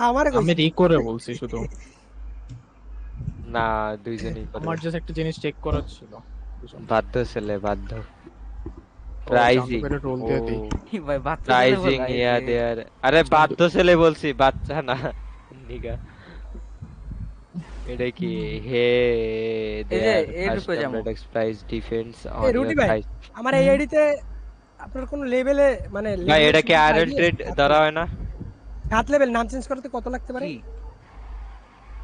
আমারে আমি কইছি রি করে বলছি শুধু, না দুইজনই করবে। আমার জাস্ট একটা জিনিস চেক করার ছিল। বুঝুন। বাধ্য ছেলে বাধ্য। ও চান্দু প্রাইজিং। ভাইয়ের রোল ও দিয়ে দিই। ভাই বাচ্চা ছেলে প্রাইজিং বলা এই ইয়া যে দেয়ার। আরে চান্দু বাধ্য ছেলে বলছি, বাচ্চা না। নিগা। এটা কি? হে এই যে দেয়ার এর কই কাস্টম যামু? রেডক্স প্রাইস ডিফেন্স এই অন রুটি ইওর ভাই, প্রাইস। আমার এই আইডিতে আপনার কোন লেভেলে মানে ভাই লেভেলের এটা কি সম্পর্কে আয়রন আইডিয়া আছে? ট্রেড ধরা হয় না? 7 লেভেল নাম চেঞ্জ করতে কত লাগতে পারে? কি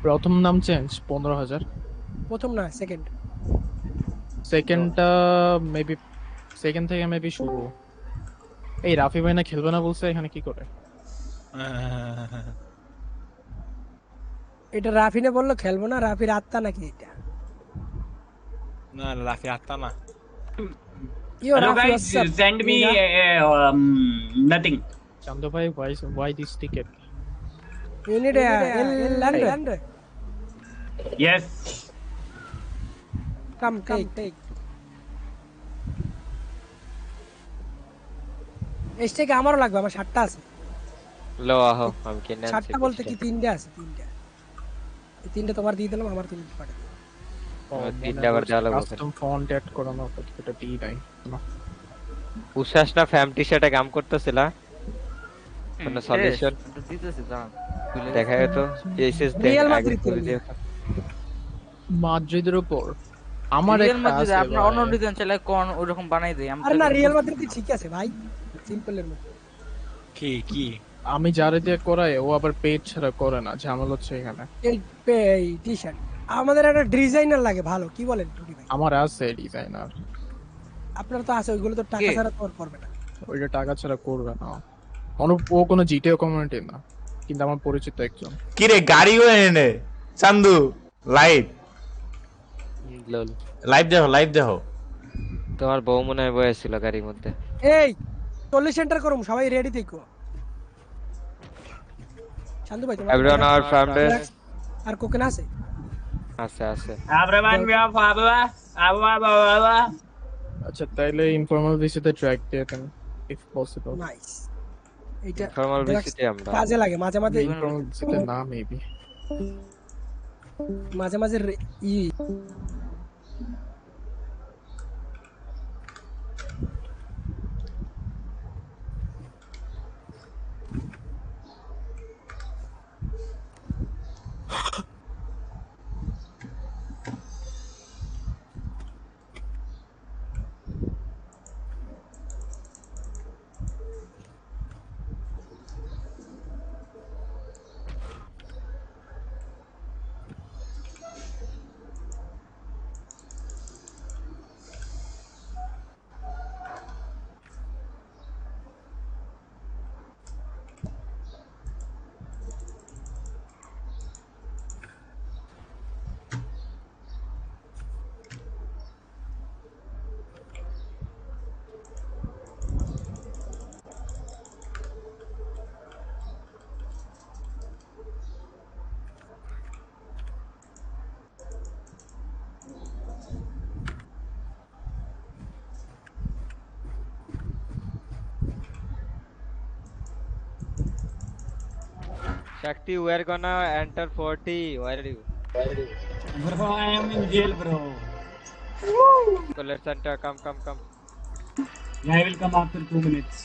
প্রথম নাম চেঞ্জ 15,000, প্রথম না সেকেন্ড? সেকেন্ডটা মেবি, সেকেন্ড থেকে মেবি শুরু। এই রাফি ভাই না খেলবে না বলছে, এখানে কি করে? এটা রাফিনে বললো খেলবো না, রাফির আত্মা নাকি এটা? না লাফি আত্মা না। ইয়ো Hello Rafi guys, WhatsApp send me নিগা? nothing. চান্দু ভাই why this ticket? You need a land. Yes. Come take. এসটাকে আমারও লাগবে, আমার 7টা আছে। লো আহো আমি কিনে আনছি 7টা বলতে কি 3টা আছে, 3টা। এই 3টা তোমার দিয়ে দিলাম, আমার তুমি পাঠিয়ে দিও। তিনটা আবার দেওয়া লাগবে। কাস্টম ফন্ট অ্যাড করানো এটা দিই নাই না। উশাস না ফ্যাম টি-শার্টে কাম করতেছিল কোন সলিউশন দিতেছি দাঁড়ান। দেখা যেত এসএস রিয়াল আগে মাদ্রিদ করে দিয়ে। মাদ্রিদের উপর আমার রিয়েল একটা মাদ্রিদ আছে আপনার ভাই। অন্য ডিজাইন চাইলে কোন ওরকম বানাই দেই আরে না, রিয়াল মাদ্রিদ ঠিক আছে ভাই, সিম্পলের মধ্যে। কি আমি যারে দিয়ে করাই ও আবার পেজ ছাড়া করে না, ঝামেলা হচ্ছে এখানে। এই টি-শার্ট আমাদের একটা ডিজাইনার লাগে ভালো, কি বলেন টুটি ভাই? আমার আছে ডিজাইনার, আপনার তো আছে, ওইগুলো তো টাকা কে? ছাড়া তো আর করবে না। ওইটা টাকা ছাড়া করবে না। ও কোনো জিটিও কমিউনিটি না, কিন্তু আমার পরিচিত একজন। কি রে গাড়িও এনে চান্দু লাইভ লল লাইভ দেখো তোমার বউ মনে হয় বসেছিল গাড়ির মধ্যে। এই 40 সেন্টার করুম, সবাই রেডি থেকো। শান্তু ভাই তোমার এভরিওয়ান আওয়ার ফ্যাম বেস আর কোকেন আছে? আছে Everyone be off, Abba. আচ্ছা তাইলে ইনফর্মাল ভিসিতে ট্র্যাক দিয়ে দেন ইফ পসিবল। নাইস। এইটা ফর্মাল relax ভিসিতে আমরা কাজে লাগে মাঝে মাঝে, ইনফর্মাল ভিসিতে না মেবি। মাঝে মাঝে ই Shakti, we are gonna enter 40. Where are you? Bro, I am in jail, bro. So let's enter. Come. I will come after 2 minutes.